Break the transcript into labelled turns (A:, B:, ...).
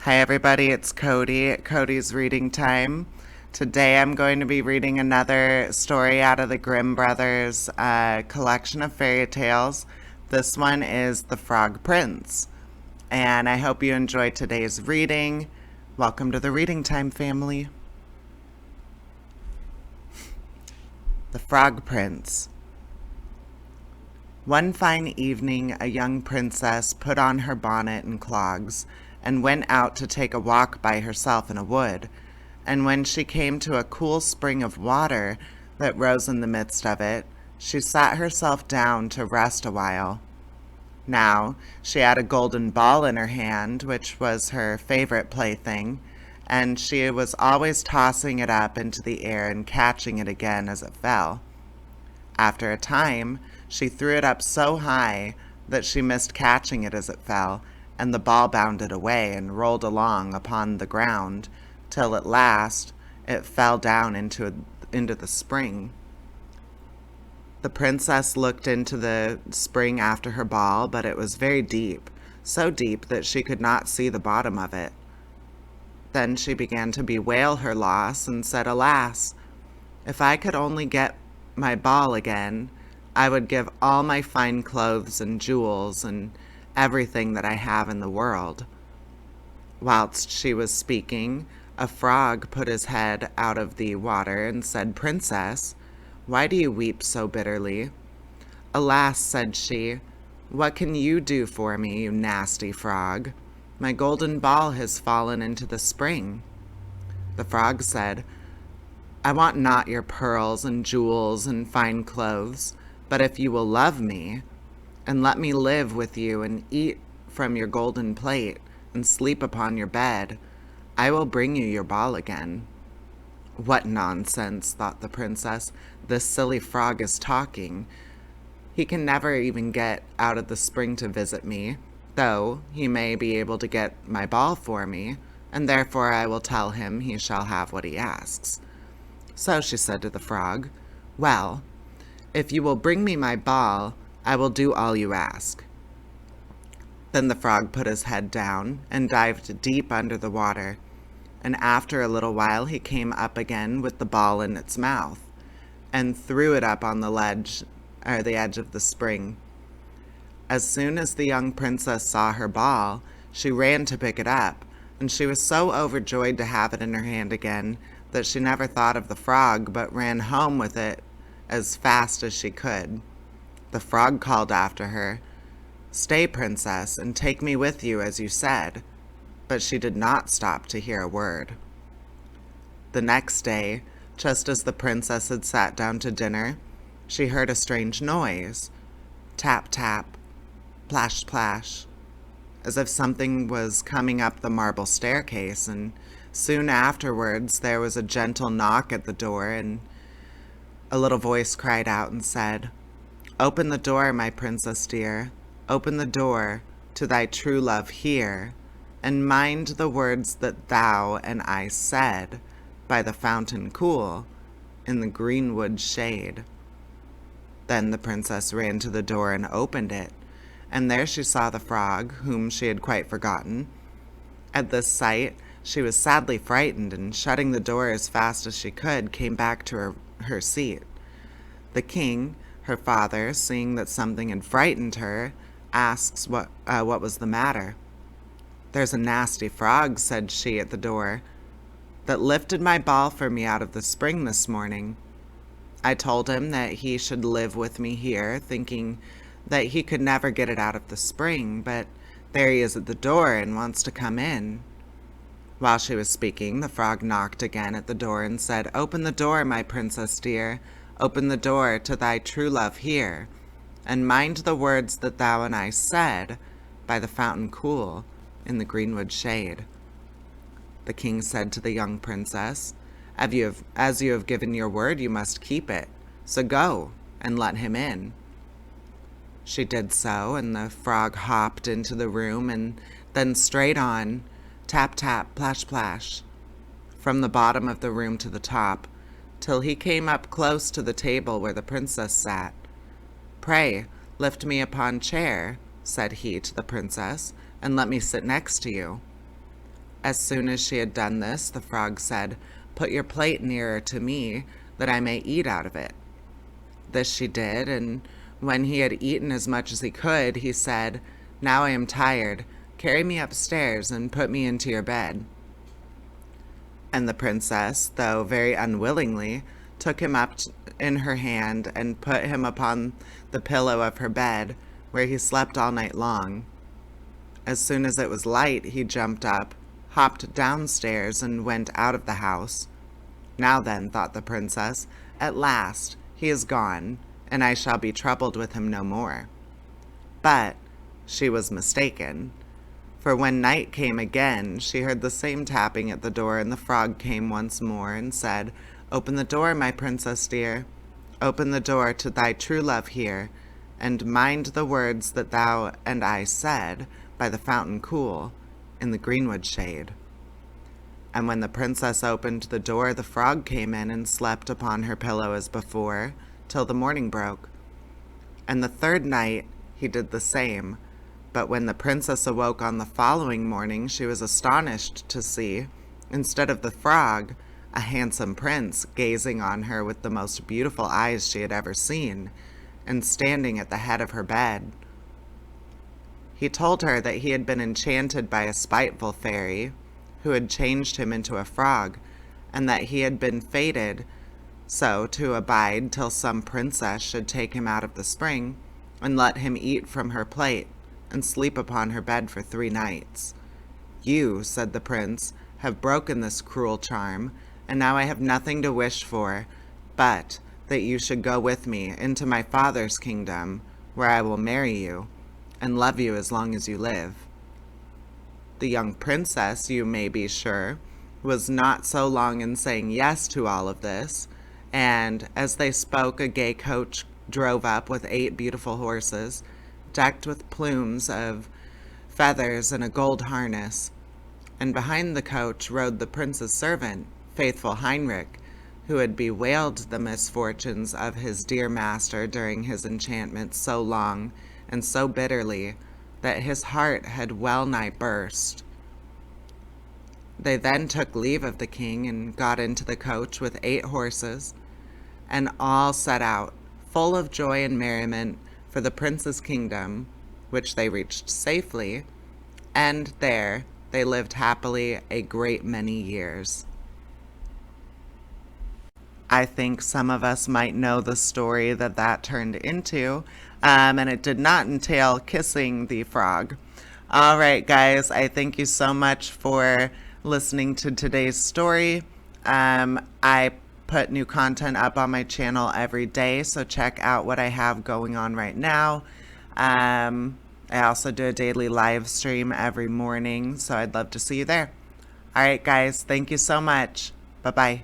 A: Hi, everybody. It's Cody at Cody's Reading Time. Today I'm going to be reading another story out of the Grimm Brothers collection of fairy tales. This one is The Frog Prince. And I hope you enjoy today's reading. Welcome to the Reading Time family. The Frog Prince. One fine evening, a young princess put on her bonnet and clogs and went out to take a walk by herself in a wood. And when she came to a cool spring of water that rose in the midst of it, she sat herself down to rest a while. Now she had a golden ball in her hand, which was her favorite plaything, and she was always tossing it up into the air and catching it again as it fell. After a time, she threw it up so high that she missed catching it as it fell, and the ball bounded away and rolled along upon the ground, till at last it fell down into the spring. The princess looked into the spring after her ball, but it was very deep, so deep that she could not see the bottom of it. Then she began to bewail her loss and said, "Alas, if I could only get my ball again, I would give all my fine clothes and jewels and everything that I have in the world." Whilst she was speaking, a frog put his head out of the water and said, "Princess, why do you weep so bitterly?" "Alas," said she, "what can you do for me, you nasty frog? My golden ball has fallen into the spring." The frog said, "I want not your pearls and jewels and fine clothes, but if you will love me, and let me live with you and eat from your golden plate and sleep upon your bed, I will bring you your ball again." "What nonsense," thought the princess. "This silly frog is talking. He can never even get out of the spring to visit me, though he may be able to get my ball for me, and therefore I will tell him he shall have what he asks." So she said to the frog, "Well, if you will bring me my ball, I will do all you ask." Then the frog put his head down and dived deep under the water, and after a little while he came up again with the ball in its mouth, and threw it up on the edge of the spring. As soon as the young princess saw her ball, she ran to pick it up, and she was so overjoyed to have it in her hand again that she never thought of the frog, but ran home with it as fast as she could. The frog called after her, "Stay, princess, and take me with you as you said," but she did not stop to hear a word. The next day, just as the princess had sat down to dinner, she heard a strange noise, tap, tap, plash, plash, as if something was coming up the marble staircase, and soon afterwards there was a gentle knock at the door, and a little voice cried out and said, "Open the door, my princess dear, open the door to thy true love here, and mind the words that thou and I said by the fountain cool in the greenwood shade." Then the princess ran to the door and opened it, and there she saw the frog, whom she had quite forgotten. At this sight, she was sadly frightened, and shutting the door as fast as she could, came back to her seat. The king, her father, seeing that something had frightened her, asks what was the matter. "There's a nasty frog," said she at the door, "that lifted my ball for me out of the spring this morning. I told him that he should live with me here, thinking that he could never get it out of the spring, but there he is at the door and wants to come in." While she was speaking, the frog knocked again at the door and said, "Open the door, my princess dear, open the door to thy true love here, and mind the words that thou and I said by the fountain cool in the greenwood shade." The king said to the young princess, As you have given your word, you must keep it, so go and let him in." She did so, and the frog hopped into the room and then straight on, tap, tap, plash, plash, from the bottom of the room to the top, till he came up close to the table where the princess sat. "Pray, lift me upon chair," said he to the princess, "and let me sit next to you." As soon as she had done this, the frog said, "Put your plate nearer to me, that I may eat out of it." This she did, and when he had eaten as much as he could, he said, "Now I am tired. Carry me upstairs and put me into your bed." And the princess, though very unwillingly, took him up in her hand and put him upon the pillow of her bed, where he slept all night long. As soon as it was light, he jumped up, hopped downstairs, and went out of the house. "Now then," thought the princess, "at last he is gone, and I shall be troubled with him no more." But she was mistaken, for when night came again, she heard the same tapping at the door, and the frog came once more and said, "Open the door, my princess dear. Open the door to thy true love here, and mind the words that thou and I said by the fountain cool, in the greenwood shade." And when the princess opened the door, the frog came in and slept upon her pillow as before, till the morning broke. And the third night he did the same. But when the princess awoke on the following morning, she was astonished to see, instead of the frog, a handsome prince gazing on her with the most beautiful eyes she had ever seen, and standing at the head of her bed. He told her that he had been enchanted by a spiteful fairy, who had changed him into a frog, and that he had been fated so to abide till some princess should take him out of the spring, and let him eat from her plate, and sleep upon her bed for 3 nights. "You," said the prince, "have broken this cruel charm, and now I have nothing to wish for but that you should go with me into my father's kingdom, where I will marry you, and love you as long as you live." The young princess, you may be sure, was not so long in saying yes to all of this, and as they spoke, a gay coach drove up with 8 beautiful horses, decked with plumes of feathers and a gold harness, and behind the coach rode the prince's servant, faithful Heinrich, who had bewailed the misfortunes of his dear master during his enchantment so long and so bitterly that his heart had well nigh burst. They then took leave of the king and got into the coach with 8 horses, and all set out, full of joy and merriment, for the prince's kingdom, which they reached safely, and there they lived happily a great many years. I think some of us might know the story that turned into, and it did not entail kissing the frog. All right, guys, I thank you so much for listening to today's story. I put new content up on my channel every day, so check out what I have going on right now. I also do a daily live stream every morning, so I'd love to see you there. All right, guys, thank you so much. Bye-bye.